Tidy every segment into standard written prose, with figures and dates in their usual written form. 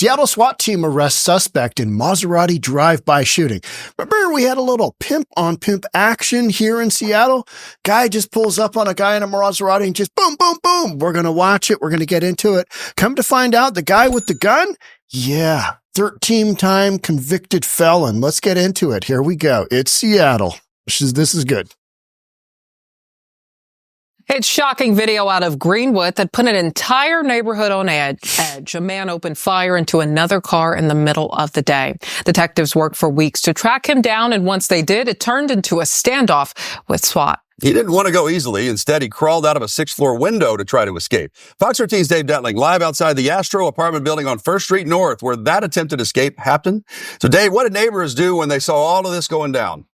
Seattle SWAT team arrests suspect in Maserati drive-by shooting. Remember we had a little pimp-on-pimp action here in Seattle? Guy just pulls up on a guy in a Maserati and just boom, boom, boom. We're going to watch it. We're going to get into it. Come to find out, the guy with the gun? Yeah, 13-time convicted felon. Let's get into it. Here we go. It's Seattle. This is good. It's shocking video out of Greenwood that put an entire neighborhood on edge. A man opened fire into another car in the middle of the day. Detectives worked for weeks to track him down, and once they did, it turned into a standoff with SWAT. He didn't want to go easily. Instead, he crawled out of a 6th-floor window to try to escape. Fox 13's Dave Detling live outside the Astro apartment building on 1st Street North, where that attempted escape happened. So, Dave, what did neighbors do when they saw all of this going down?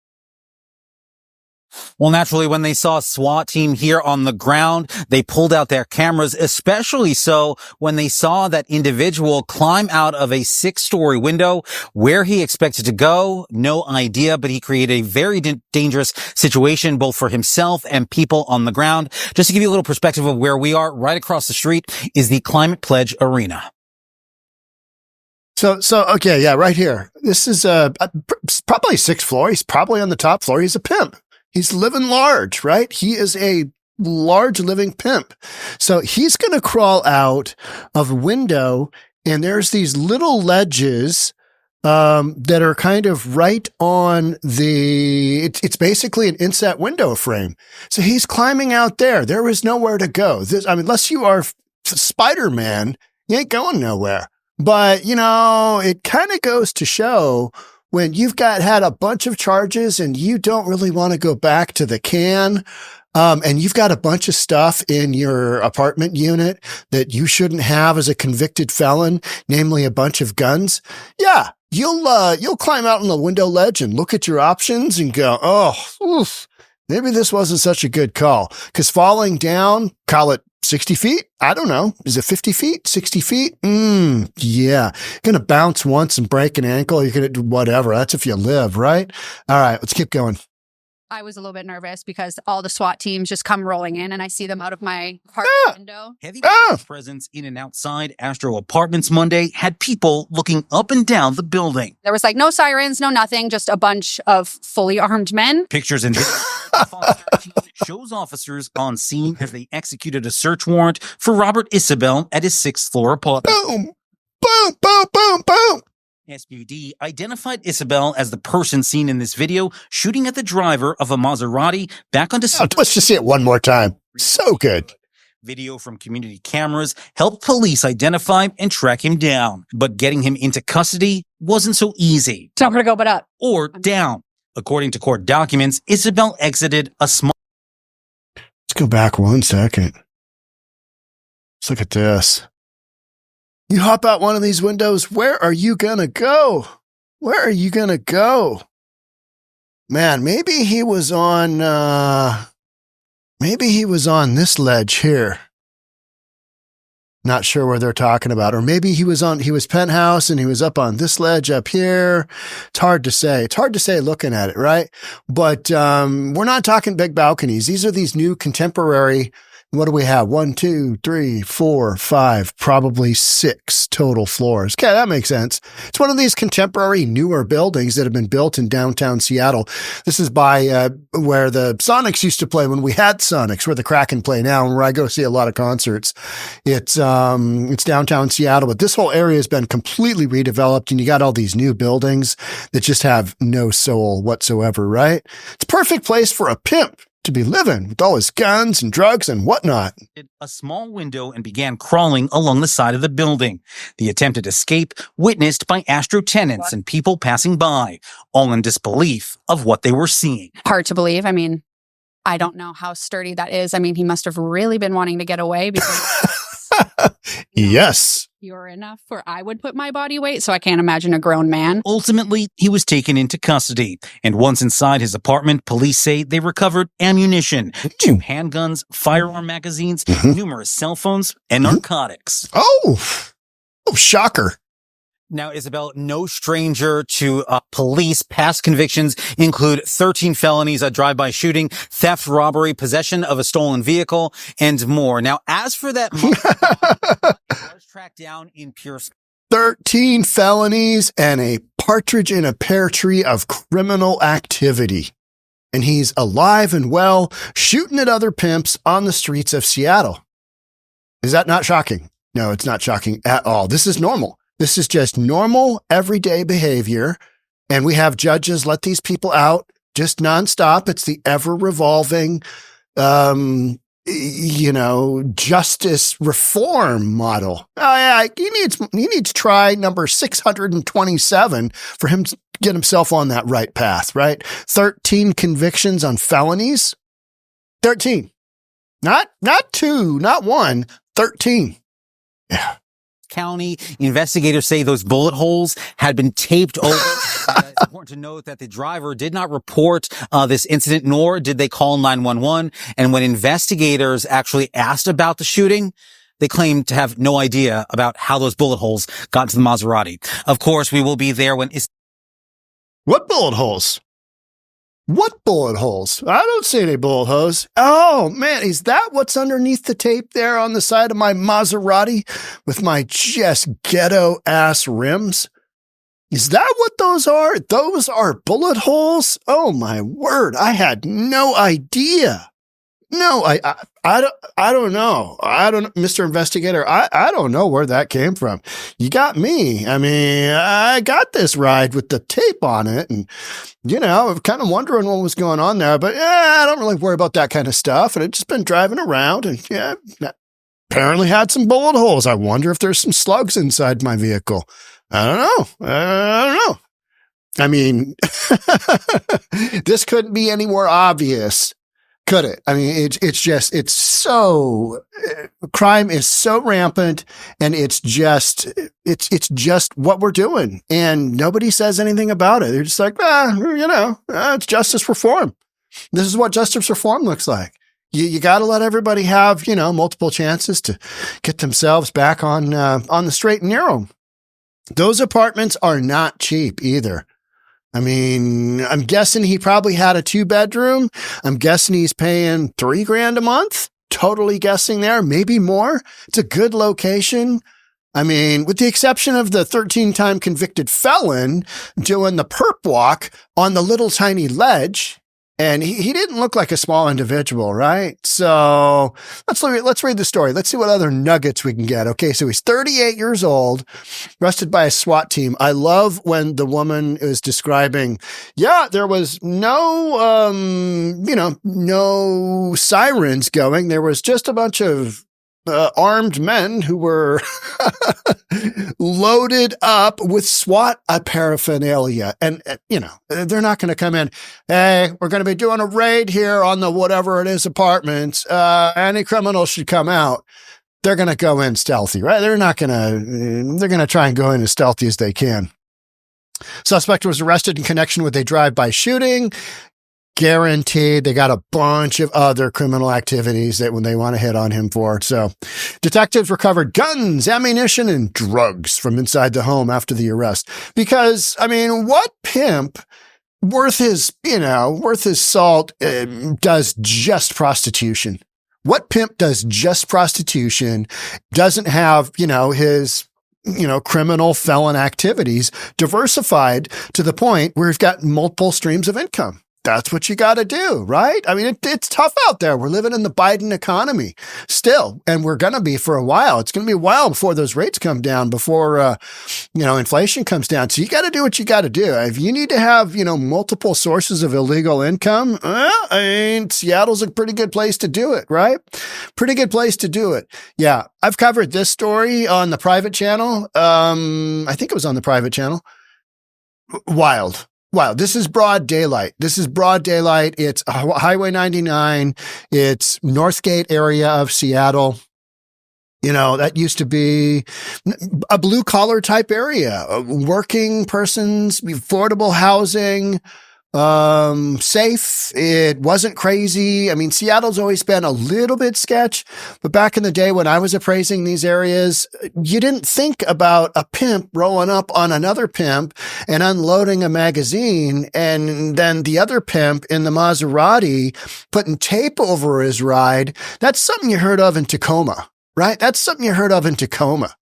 Well, naturally, when they saw a SWAT team here on the ground, they pulled out their cameras, especially so when they saw that individual climb out of a 6-story window. Where he expected to go, no idea, but he created a very dangerous situation, both for himself and people on the ground. Just to give you a little perspective of where we are, right across the street is the Climate Pledge Arena. So, okay, yeah, right here. This is probably 6th floor. He's probably on the top floor. He's a pimp. He's living large, right? He is a large living pimp. So he's going to crawl out of a window, and there's these little ledges that are kind of right on it's basically an inset window frame. So he's climbing out there. There is nowhere to go. Unless you are Spider-Man, you ain't going nowhere. But, it kind of goes to show when you've had a bunch of charges and you don't really want to go back to the can, and you've got a bunch of stuff in your apartment unit that you shouldn't have as a convicted felon, namely a bunch of guns. Yeah, you'll climb out on the window ledge and look at your options and go, maybe this wasn't such a good call. Because falling down, call it 60 feet? I don't know. Is it 50 feet? 60 feet? Yeah. Going to bounce once and break an ankle. You're going to do whatever. That's if you live, right? All right, let's keep going. I was a little bit nervous because all the SWAT teams just come rolling in and I see them out of my apartment window. Heavy presence in and outside Astro Apartments Monday had people looking up and down the building. There was no sirens, no nothing, just a bunch of fully armed men. Pictures and Fox 13 shows officers on scene as they executed a search warrant for Robert Isabel at his 6th-floor apartment. Boom, boom, boom, boom, boom. SBD identified Isabel as the person seen in this video shooting at the driver of a Maserati back on December. Let's just see it one more time. So good. Video from community cameras helped police identify and track him down. But getting him into custody wasn't so easy. It's not going to go but up. Or down. According to court documents, Isabel exited a small... Let's go back 1 second. Let's look at this. You hop out one of these windows, where are you going to go? Where are you going to go? Man, maybe he was on this ledge here. Not sure where they're talking about. Or maybe he was penthouse and he was up on this ledge up here. It's hard to say. It's hard to say looking at it, right? But we're not talking big balconies. These are these new contemporary. What do we have? 1, 2, 3, 4, 5, probably 6 total floors. Okay, that makes sense. It's one of these contemporary, newer buildings that have been built in downtown Seattle. This is by where the Sonics used to play when we had Sonics, where the Kraken play now, and where I go see a lot of concerts. It's downtown Seattle, but this whole area has been completely redeveloped, and you got all these new buildings that just have no soul whatsoever, right? It's a perfect place for a pimp to be living with all his guns and drugs and whatnot. A small window and began crawling along the side of the building. The attempted escape witnessed by Astro tenants and people passing by, all in disbelief of what they were seeing. Hard to believe. I don't know how sturdy that is. He must have really been wanting to get away because yes. You're enough for I would put my body weight, so I can't imagine a grown man. Ultimately, he was taken into custody, and once inside his apartment, police say they recovered ammunition, 2 handguns, firearm magazines, numerous cell phones, and narcotics. Oh, shocker. Now, Isabel, no stranger to police. Past convictions include 13 felonies, a drive-by shooting, theft, robbery, possession of a stolen vehicle, and more. Now, as for that, it was tracked down in pure... 13 felonies and a partridge in a pear tree of criminal activity. And he's alive and well, shooting at other pimps on the streets of Seattle. Is that not shocking? No, it's not shocking at all. This is normal. This is just normal, everyday behavior. And we have judges let these people out just nonstop. It's the ever-revolving, justice reform model. He needs try number 627 for him to get himself on that right path, right? 13 convictions on felonies. 13. Not 2, not 1, 13. Yeah. County investigators say those bullet holes had been taped over. It's important to note that the driver did not report this incident, nor did they call 911. And when investigators actually asked about the shooting, they claimed to have no idea about how those bullet holes got to the Maserati. Of course, we will be there when... What bullet holes? What bullet holes? I don't see any bullet holes. Oh, man, is that what's underneath the tape there on the side of my Maserati with my just ghetto-ass rims? Is that what those are? Those are bullet holes? Oh, my word. I had no idea. No, I don't know. Mr. Investigator, I don't know where that came from. You got me. I mean, I got this ride with the tape on it and, I'm kind of wondering what was going on there, but I don't really worry about that kind of stuff. And I've just been driving around and apparently had some bullet holes. I wonder if there's some slugs inside my vehicle. I don't know. I mean, this couldn't be any more obvious. Could it? I mean, crime is so rampant and it's just what we're doing. And nobody says anything about it. They're just like, it's justice reform. This is what justice reform looks like. You got to let everybody have, multiple chances to get themselves back on the straight and narrow. Those apartments are not cheap either. I mean, I'm guessing he probably had a 2-bedroom. I'm guessing he's paying $3,000 a month. Totally guessing there, maybe more. It's a good location. I mean, with the exception of the 13-time convicted felon doing the perp walk on the little tiny ledge. And he didn't look like a small individual, right? So let's read the story. Let's see what other nuggets we can get. Okay, so he's 38 years old, arrested by a SWAT team. I love when the woman is describing, there was no sirens going. There was just a bunch of armed men who were loaded up with SWAT paraphernalia. And, they're not going to come in. Hey, we're going to be doing a raid here on the whatever it is apartments. Any criminals should come out. They're going to go in stealthy, right? They're going to try and go in as stealthy as they can. Suspect was arrested in connection with a drive-by shooting. Guaranteed they got a bunch of other criminal activities that when they want to hit on him for. So detectives recovered guns, ammunition, and drugs from inside the home after the arrest. Because, I mean, what pimp worth his salt does just prostitution? What pimp does just prostitution, doesn't have, his criminal felon activities diversified to the point where we've got multiple streams of income? That's what you got to do, right? I mean, it's tough out there. We're living in the Biden economy still, and we're going to be for a while. It's going to be a while before those rates come down, before, inflation comes down. So you got to do what you got to do. If you need to have, multiple sources of illegal income, Seattle's a pretty good place to do it, right? Pretty good place to do it. Yeah. I've covered this story on the private channel. I think it was on the private channel. Wild. Wow, this is broad daylight. It's Highway 99. It's Northgate area of Seattle. That used to be a blue collar type area, working persons, affordable housing, safe. It wasn't crazy. I mean, Seattle's always been a little bit sketch, but back in the day when I was appraising these areas, you didn't think about a pimp rolling up on another pimp and unloading a magazine, and then the other pimp in the Maserati putting tape over his ride. That's something you heard of in Tacoma, right? That's something you heard of in Tacoma.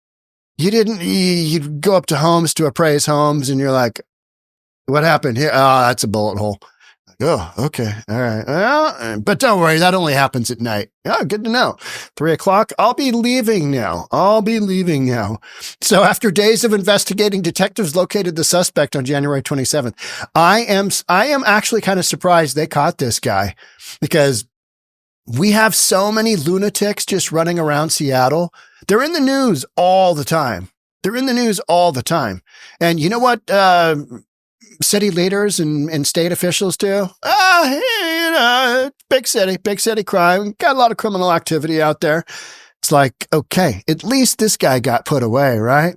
you go up to homes to appraise homes and you're like, what happened here? Oh, that's a bullet hole. Oh, okay. All right. Well, but don't worry. That only happens at night. Oh, good to know. 3:00. I'll be leaving now. So after days of investigating, detectives located the suspect on January 27th. I am actually kind of surprised they caught this guy, because we have so many lunatics just running around Seattle. They're in the news all the time. And you know what? City leaders and state officials do? Big city crime. Got a lot of criminal activity out there. It's like, okay, at least this guy got put away, right?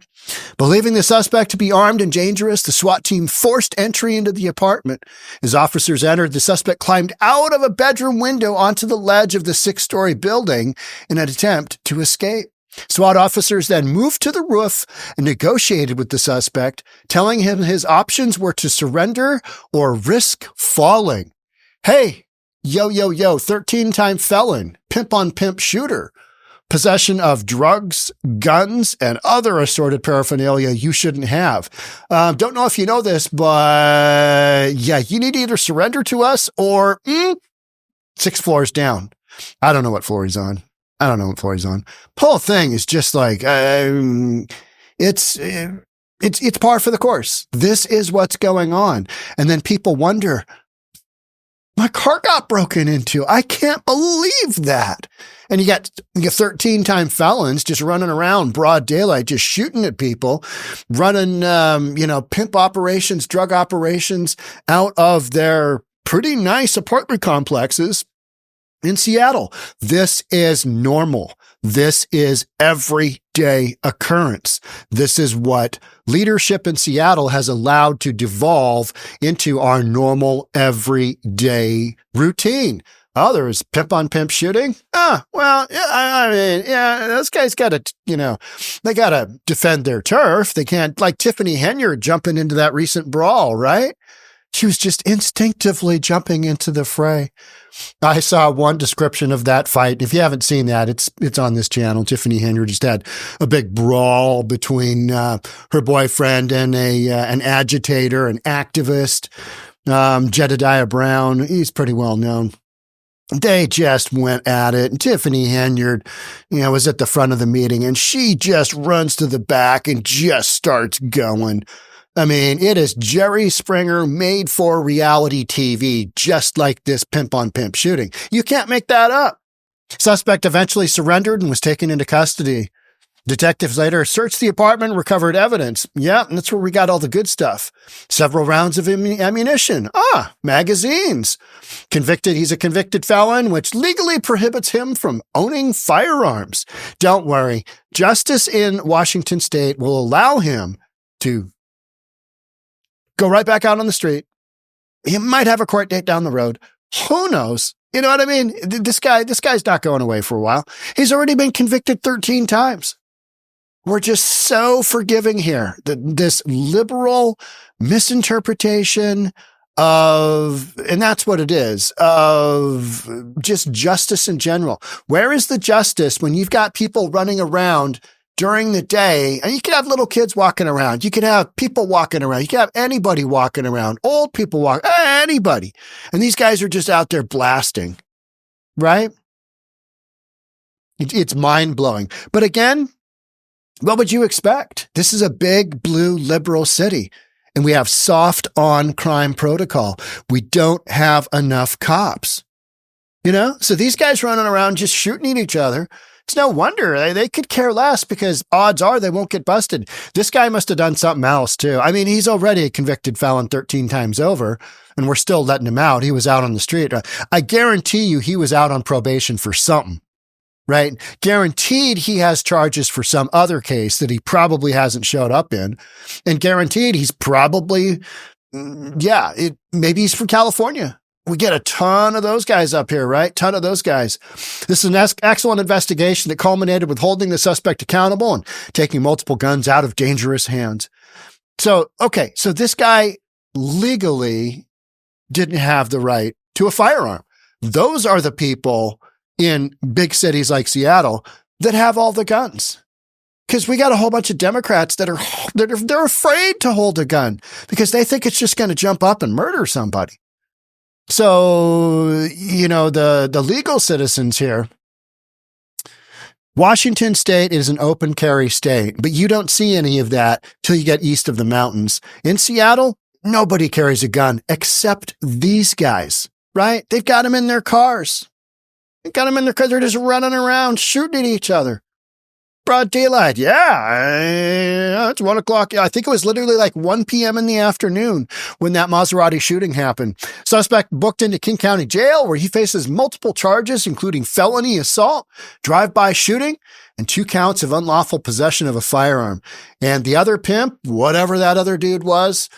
Believing the suspect to be armed and dangerous, the SWAT team forced entry into the apartment. As officers entered, the suspect climbed out of a bedroom window onto the ledge of the 6-story building in an attempt to escape. SWAT officers then moved to the roof and negotiated with the suspect, telling him his options were to surrender or risk falling. Hey, yo, 13-time felon, pimp-on-pimp shooter, possession of drugs, guns, and other assorted paraphernalia you shouldn't have. Don't know if you know this, but yeah, you need to either surrender to us or 6 floors down. I don't know what floor he's on. The whole thing is just like, it's par for the course. This is what's going on. And then people wonder, my car got broken into. I can't believe that. And you got 13-time felons just running around broad daylight, just shooting at people, running, pimp operations, drug operations out of their pretty nice apartment complexes in Seattle. This is normal. This is everyday occurrence. This is what leadership in Seattle has allowed to devolve into our normal everyday routine. Oh, there's pimp on pimp shooting. Those guys got to, they got to defend their turf. They can't, like Tiffany Henyard jumping into that recent brawl, right? She was just instinctively jumping into the fray. I saw one description of that fight. If you haven't seen that, it's on this channel. Tiffany Henyard just had a big brawl between her boyfriend and an agitator, an activist, Jedediah Brown. He's pretty well known. They just went at it. And Tiffany Henyard, was at the front of the meeting, and she just runs to the back and just starts going. I mean, it is Jerry Springer made for reality TV, just like this pimp-on-pimp shooting. You can't make that up. Suspect eventually surrendered and was taken into custody. Detectives later searched the apartment and recovered evidence. Yeah, and that's where we got all the good stuff. Several rounds of ammunition. Magazines. He's a convicted felon, which legally prohibits him from owning firearms. Don't worry. Justice in Washington state will allow him to go right back out on the street. He might have a court date down the road. Who knows? You know what I mean? This guy's not going away for a while. He's already been convicted 13 times. We're just so forgiving here. This liberal misinterpretation and that's what it is, of just justice in general. Where is the justice when you've got people running around during the day? And you could have little kids walking around. You could have people walking around. You could have anybody walking around, old people anybody. And these guys are just out there blasting, right? It's mind-blowing. But again, what would you expect? This is a big blue liberal city, and we have soft on crime protocol. We don't have enough cops, So these guys running around just shooting at each other. It's no wonder they could care less, because odds are they won't get busted. This guy must have done something else too. I mean, he's already a convicted felon 13 times over, and we're still letting him out. He was out on the street. I guarantee you he was out on probation for something, right? Guaranteed he has charges for some other case that he probably hasn't showed up in. And guaranteed he's probably, maybe he's from California. We get a ton of those guys up here, right? Ton of those guys. This is an excellent investigation that culminated with holding the suspect accountable and taking multiple guns out of dangerous hands. So this guy legally didn't have the right to a firearm. Those are the people in big cities like Seattle that have all the guns. Because we got a whole bunch of Democrats that they're afraid to hold a gun because they think it's just going to jump up and murder somebody. So, the legal citizens here, Washington State is an open carry state, but you don't see any of that till you get east of the mountains. In Seattle, nobody carries a gun except these guys, right? They've got them in their cars. They've got them in their cars. They're just running around shooting at each other. Broad daylight. Yeah, it's 1 o'clock. I think it was literally like 1 p.m. in the afternoon when that Maserati shooting happened. Suspect booked into King County Jail where he faces multiple charges, including felony assault, drive-by shooting, and 2 counts of unlawful possession of a firearm. And the other pimp, whatever that other dude was,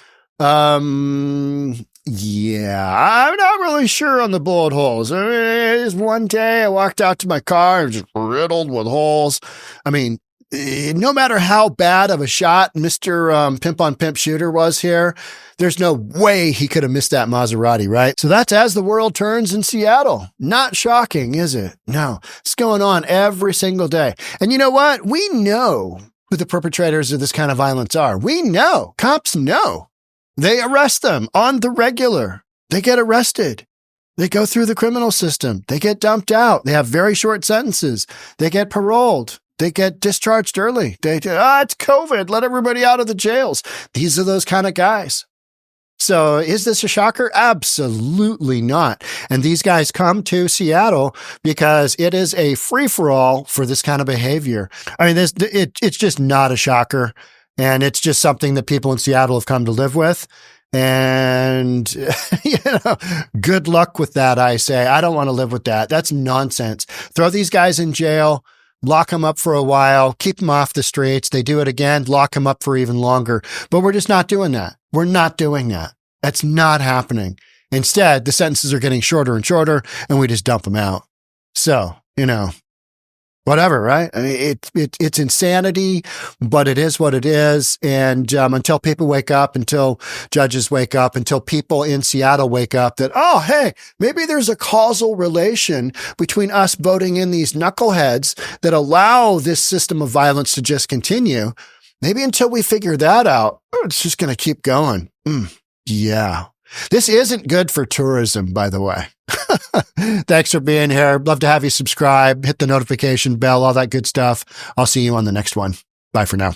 yeah, I'm not really sure on the bullet holes. I mean, it is one day I walked out to my car and just riddled with holes. I mean, no matter how bad of a shot Mr. Pimp on Pimp shooter was here, there's no way he could have missed that Maserati, right? So that's as the world turns in Seattle. Not shocking, is it? No, it's going on every single day. And you know what? We know who the perpetrators of this kind of violence are. We know. Cops know. They arrest them on the regular. They get arrested. They go through the criminal system. They get dumped out. They have very short sentences. They get paroled. They get discharged early. It's COVID. Let everybody out of the jails. These are those kind of guys. So is this a shocker? Absolutely not. And these guys come to Seattle because it is a free-for-all for this kind of behavior. I mean, it's just not a shocker. And it's just something that people in Seattle have come to live with. And, good luck with that, I say. I don't want to live with that. That's nonsense. Throw these guys in jail, lock them up for a while, keep them off the streets. They do it again, lock them up for even longer. But we're just not doing that. We're not doing that. That's not happening. Instead, the sentences are getting shorter and shorter, and we just dump them out. So, whatever, right? I mean, it's insanity, but it is what it is. And until people wake up, until judges wake up, until people in Seattle wake up that, oh, hey, maybe there's a causal relation between us voting in these knuckleheads that allow this system of violence to just continue. Maybe until we figure that out, it's just going to keep going. Yeah. This isn't good for tourism, by the way. Thanks for being here. Love to have you subscribe, hit the notification bell, all that good stuff. I'll see you on the next one. Bye for now.